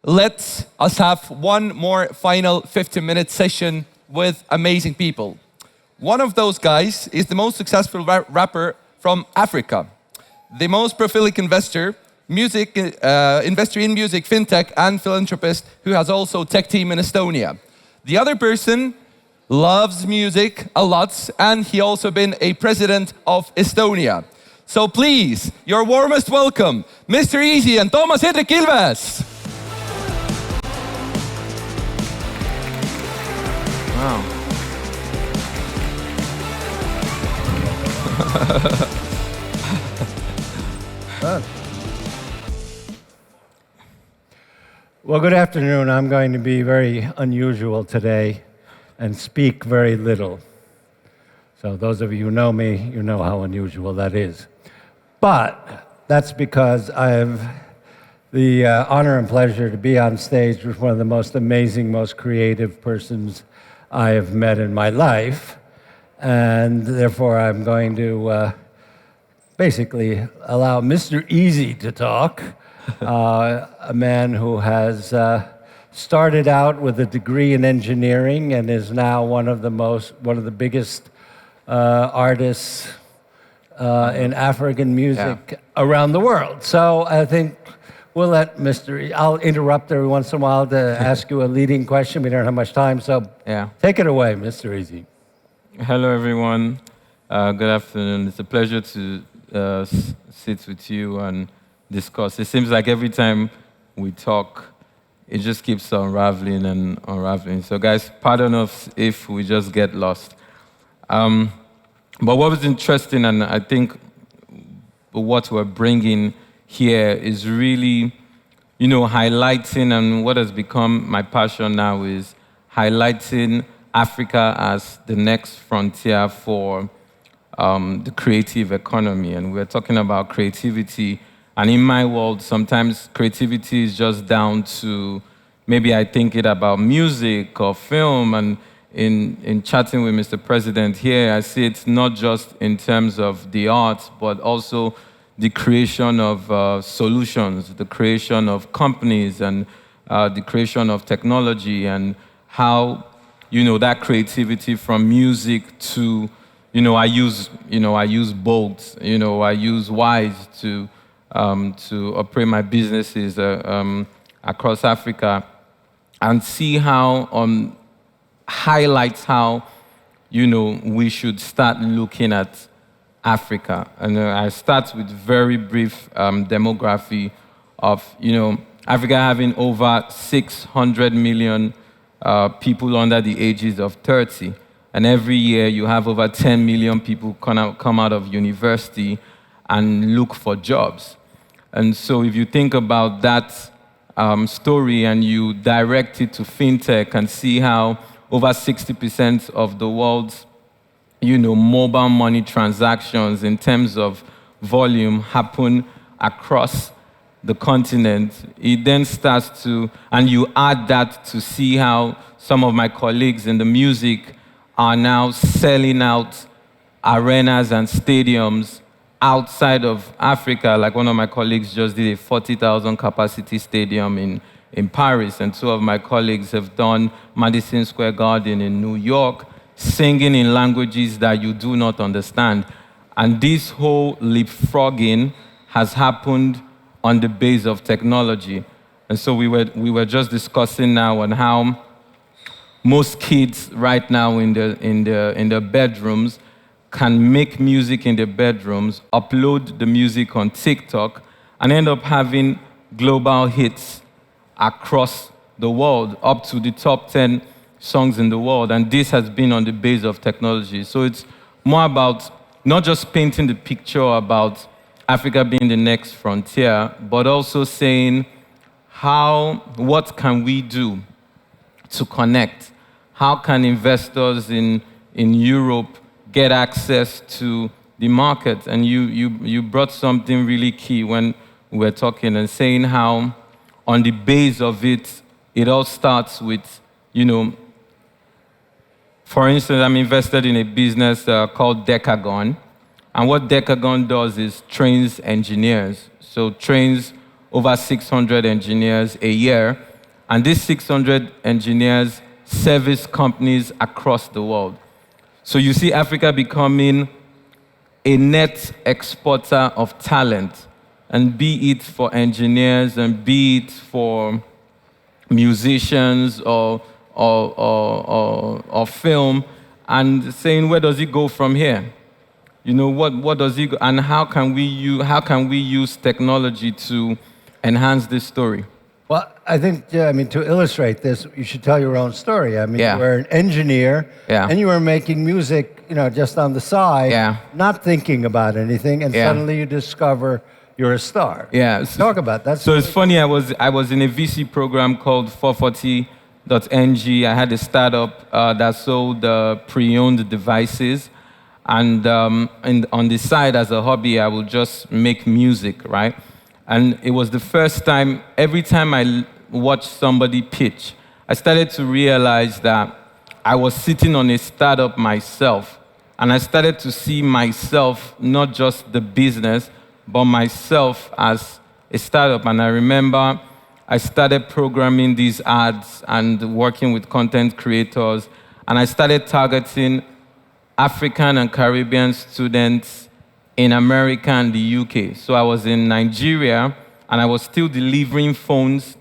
let us have one more final 15-minute session with amazing people. One of those guys is the most successful rapper from Africa, the most prolific investor in music, fintech, and philanthropist who has also tech team in Estonia. The other person loves music a lot, and he also been a president of Estonia. So please, your warmest welcome, Mr. Eazi and Toomas Hendrik Ilves. Wow. Well, good afternoon. I'm going to be very unusual today and speak very little. So those of you who know me, you know how unusual that is. But that's because I have the honor and pleasure to be on stage with one of the most amazing, most creative persons I have met in my life. And therefore, I'm going to basically allow Mr. Eazi to talk, a man who has started out with a degree in engineering and is now one of the biggest artists in African music around the world. So I think we'll let I'll interrupt every once in a while to ask you a leading question. We don't have much time, so take it away, Mr. Eazi. Hello, everyone. Good afternoon. It's a pleasure to sit with you and discuss. It seems like every time we talk, it just keeps unraveling and unraveling. So guys, pardon us if we just get lost. But what was interesting, and I think what we're bringing here is really, highlighting, and what has become my passion now is highlighting Africa as the next frontier for the creative economy. And we're talking about creativity. And in my world, sometimes creativity is just down to, maybe I think it about music or film. And in chatting with Mr. President here, I see it's not just in terms of the arts, but also the creation of solutions, the creation of companies, and the creation of technology, and how, that creativity from music to, I use Bolt, I use Wise to operate my businesses across Africa, and see how highlights how we should start looking at Africa. And I start with very brief demography of Africa having over 600 million people under the ages of 30. And every year you have over 10 million people come out of university and look for jobs. And so if you think about that story and you direct it to fintech and see how over 60% of the world's mobile money transactions in terms of volume happen across the continent, it then starts to, and you add that to see how some of my colleagues in the music are now selling out arenas and stadiums outside of Africa. Like one of my colleagues just did a 40,000 capacity stadium in Paris, and two of my colleagues have done Madison Square Garden in New York, singing in languages that you do not understand. And this whole leapfrogging has happened on the base of technology. And so we were just discussing now on how most kids right now in their bedrooms can make music in their bedrooms, upload the music on TikTok, and end up having global hits across the world, up to the top 10 songs in the world. And this has been on the base of technology. So it's more about not just painting the picture about Africa being the next frontier, but also saying what can we do to connect? How can investors in Europe get access to the market? And you brought something really key when we were talking and saying how on the base of it, it all starts with, for instance, I'm invested in a business called Decagon. And what Decagon does is trains engineers. So trains over 600 engineers a year And these 600 engineers service companies across the world. So you see Africa becoming a net exporter of talent, and be it for engineers and be it for musicians or film, and saying, where does it go from here? You know, what does it go, and how can we use technology to enhance this story? Well, I think, to illustrate this, you should tell your own story. You were an engineer, and you were making music, just on the side, not thinking about anything, and suddenly you discover you're a star. Talk about that. So it's funny, I was in a VC program called 440.ng. I had a startup that sold pre-owned devices, and on the side, as a hobby, I would just make music, right? And it was the first time, every time I watched somebody pitch, I started to realize that I was sitting on a startup myself. And I started to see myself, not just the business, but myself as a startup. And I remember I started programming these ads and working with content creators. And I started targeting African and Caribbean students in America and the UK. So I was in Nigeria, and I was still delivering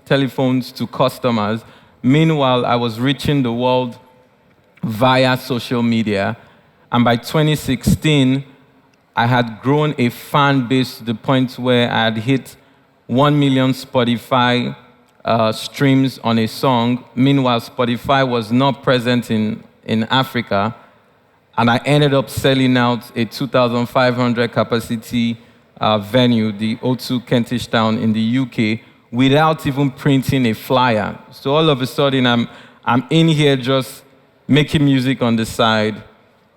telephones to customers. Meanwhile, I was reaching the world via social media. And by 2016, I had grown a fan base to the point where I had hit 1 million Spotify streams on a song. Meanwhile, Spotify was not present in Africa. And I ended up selling out a 2,500 capacity venue, the O2 Kentish Town in the UK, without even printing a flyer. So all of a sudden, I'm in here just making music on the side,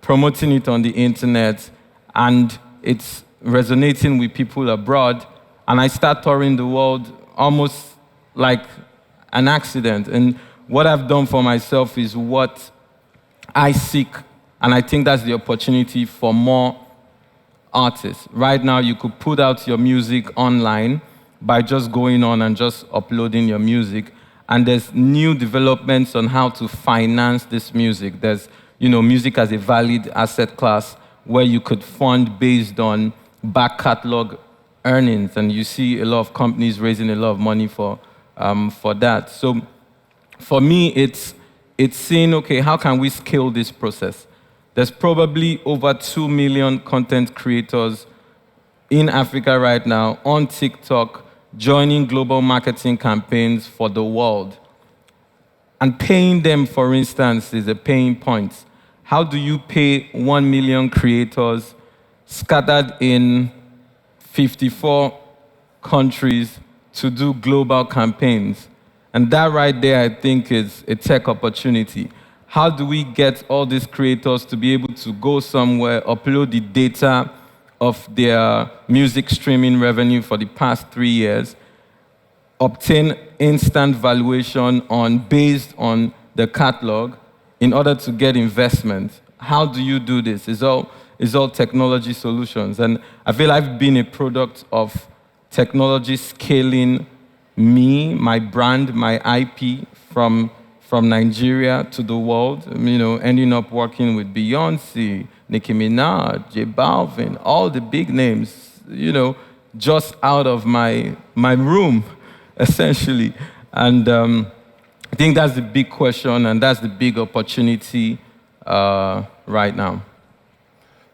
promoting it on the internet, and it's resonating with people abroad. And I start touring the world almost like an accident. And what I've done for myself is what I seek. And I think that's the opportunity for more artists. Right now, you could put out your music online by just going on and just uploading your music. And there's new developments on how to finance this music. There's, music as a valid asset class where you could fund based on back catalog earnings. And you see a lot of companies raising a lot of money for that. So for me, it's seeing, okay, how can we scale this process? There's probably over 2 million content creators in Africa right now on TikTok joining global marketing campaigns for the world. And paying them, for instance, is a pain point. How do you pay 1 million creators scattered in 54 countries to do global campaigns? And that right there, I think, is a tech opportunity. How do we get all these creators to be able to go somewhere, upload the data of their music streaming revenue for the past 3 years, obtain instant valuation based on the catalog in order to get investment? How do you do this? It's all technology solutions. And I feel I've been a product of technology scaling me, my brand, my IP from Nigeria to the world, ending up working with Beyonce, Nicki Minaj, J Balvin, all the big names, just out of my room, essentially. And I think that's the big question, and that's the big opportunity right now.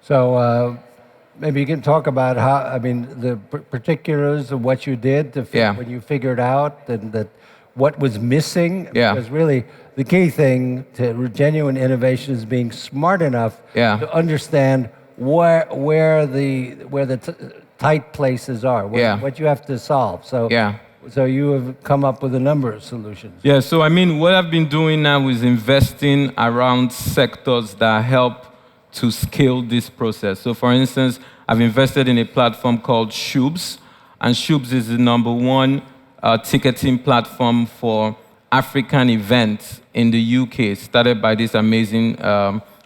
So maybe you can talk about how, the particulars of what you did when you figured out that what was missing. Because really, the key thing to genuine innovation is being smart enough to understand where the tight places are, what you have to solve. So you have come up with a number of solutions. Yeah, so what I've been doing now is investing around sectors that help to scale this process. So for instance, I've invested in a platform called Shoobs, and Shoobs is the #1 ticketing platform for African events in the UK, started by this amazing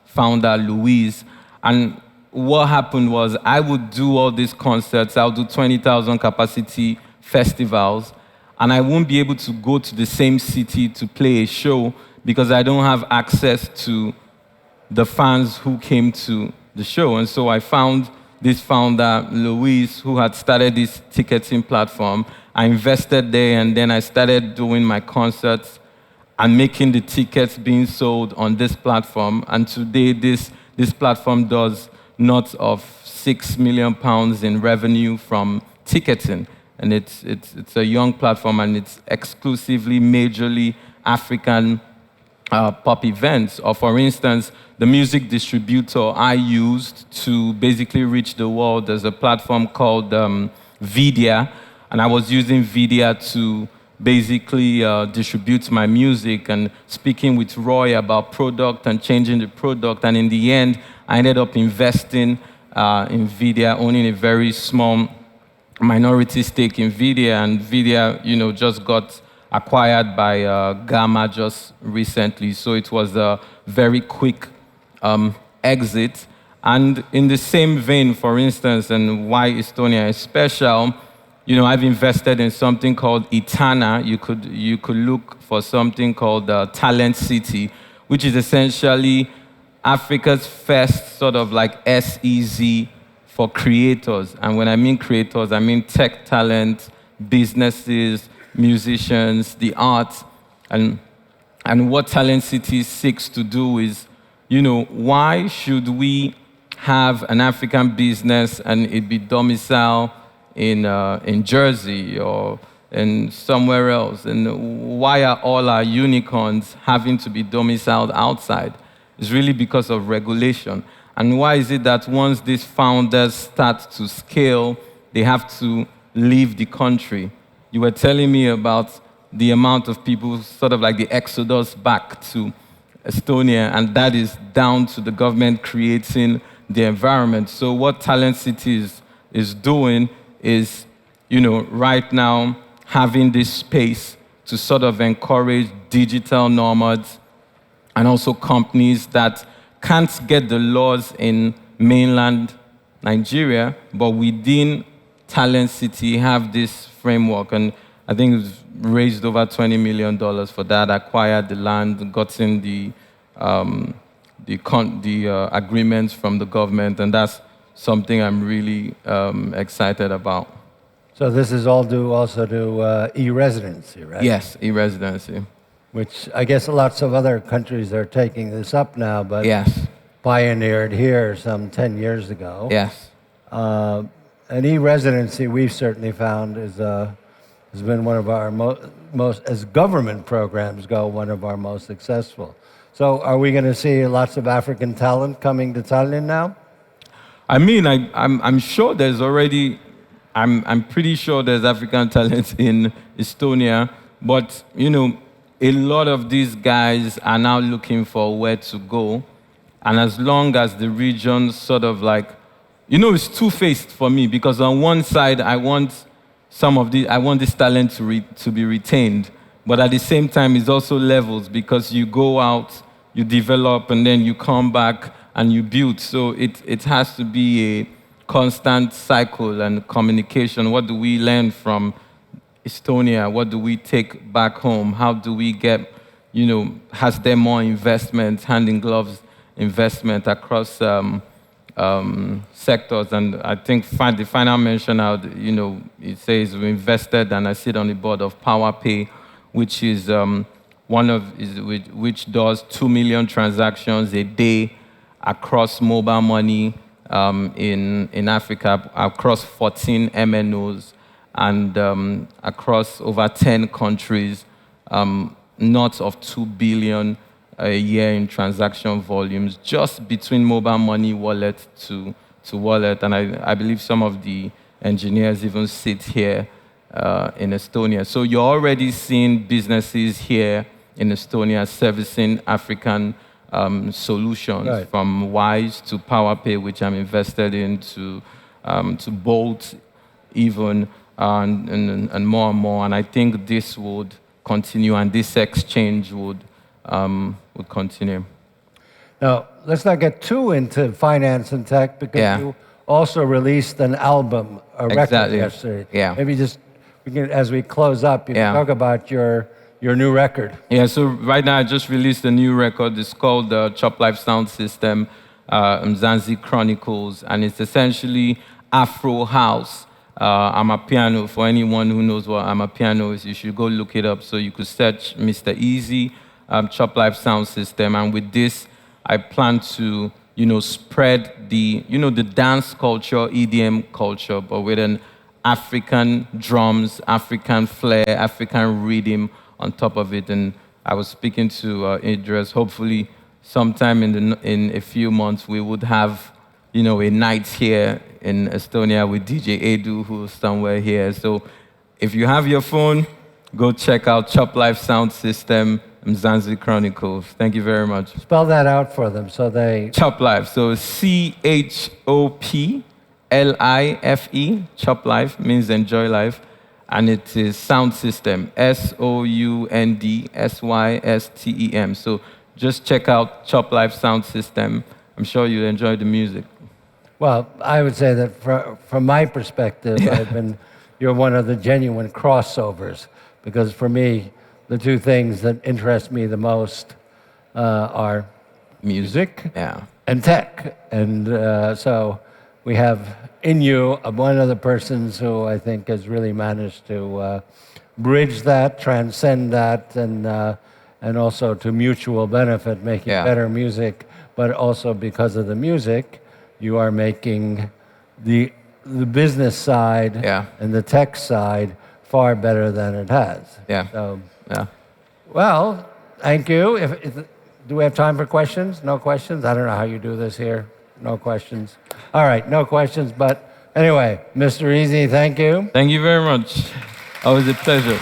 founder, Louise. And what happened was I would do all these concerts. I would do 20,000 capacity festivals, and I won't be able to go to the same city to play a show because I don't have access to the fans who came to the show. And so I found this founder, Luis, who had started this ticketing platform. I invested there, and then I started doing my concerts and making the tickets being sold on this platform. And today, this platform does north of £6 million in revenue from ticketing. And it's a young platform, and it's exclusively, majorly African pop events. Or for instance, the music distributor I used to basically reach the world, there's a platform called Vidia, and I was using Vidia to basically distribute my music and speaking with Roy about product and changing the product. And in the end, I ended up investing in Vidia, owning a very small minority stake in Vidia, and Vidia, just got acquired by Gamma just recently. So it was a very quick exit. And in the same vein, for instance, and why Estonia is special, I've invested in something called Etana. You could look for something called Talent City, which is essentially Africa's first sort of like SEZ for creators. And when I mean creators, I mean tech talent, businesses, musicians, the arts. And what Talent City seeks to do is, why should we have an African business and it be domiciled in Jersey or in somewhere else? And why are all our unicorns having to be domiciled outside? It's really because of regulation. And why is it that once these founders start to scale, they have to leave the country? You were telling me about the amount of people, sort of like the exodus back to Estonia, and that is down to the government creating the environment. So what Talent City is doing is, right now having this space to sort of encourage digital nomads and also companies that can't get the laws in mainland Nigeria, but within Talent City have this framework. And I think it's raised over $20 million for that, acquired the land, gotten the agreements from the government, and that's something I'm really excited about. So this is all due also to e-residency, right? Yes, e-residency. Which I guess lots of other countries are taking this up now, but Yes. pioneered here some 10 years ago. Yes. An e-residency we've certainly found has been one of our most, as government programs go, one of our most successful. So are we going to see lots of African talent coming to Tallinn now? I mean, I'm sure there's already, I'm pretty sure there's African talent in Estonia, but, a lot of these guys are now looking for where to go. And as long as the region sort of like, it's two-faced for me, because on one side, I want this talent to be retained. But at the same time, it's also levels, because you go out, you develop, and then you come back and you build. So it has to be a constant cycle and communication. What do we learn from Estonia? What do we take back home? How do we get, has there more investment, hand-in-gloves investment across sectors? And I think the final mention out, it says we invested, and I sit on the board of PowerPay, which is which does 2 million transactions a day across mobile money in Africa, across 14 MNOs, and across over 10 countries, north of 2 billion a year in transaction volumes, just between mobile money wallet to wallet. And I believe some of the engineers even sit here in Estonia. So you're already seeing businesses here in Estonia servicing African solutions, right, from Wise to PowerPay, which I'm invested in, to Bolt even, and more and more. And I think this would continue, and this exchange would continue. Now, let's not get too into finance and tech, because you also released an album, a record yesterday. Yeah. Maybe just as we close up, you can talk about your new record. Yeah, so right now I just released a new record. It's called the Chop Life Sound System, Mzansi Chronicles, and it's essentially Afro House. Amapiano. For anyone who knows what Amapiano is, you should go look it up. So you could search Mr. Eazi, Chop Life Sound System, and with this, I plan to, spread the, the dance culture, EDM culture, but with an African drums, African flair, African rhythm on top of it. And I was speaking to Idris. Hopefully, sometime in a few months, we would have, a night here in Estonia with DJ Edu, who's somewhere here. So if you have your phone, go check out Chop Life Sound System, Mzansi Chronicles. Thank you very much. Spell that out for them so they... Chop Life, so CHOPLIFE, Chop Life means enjoy life, and it is sound system, SOUNDSYSTEM. So just check out Chop Life Sound System. I'm sure you'll enjoy the music. Well, I would say that from my perspective, you're one of the genuine crossovers, because for me, the two things that interest me the most are music and tech. And so we have in you one of the persons who I think has really managed to bridge that, transcend that, and also to mutual benefit, making better music, but also because of the music, you are making the business side and the tech side far better than it has. So, well, thank you. Do we have time for questions? No questions? I don't know how you do this here. No questions. All right, no questions. But anyway, Mr. Eazi, thank you. Thank you very much. Always a pleasure.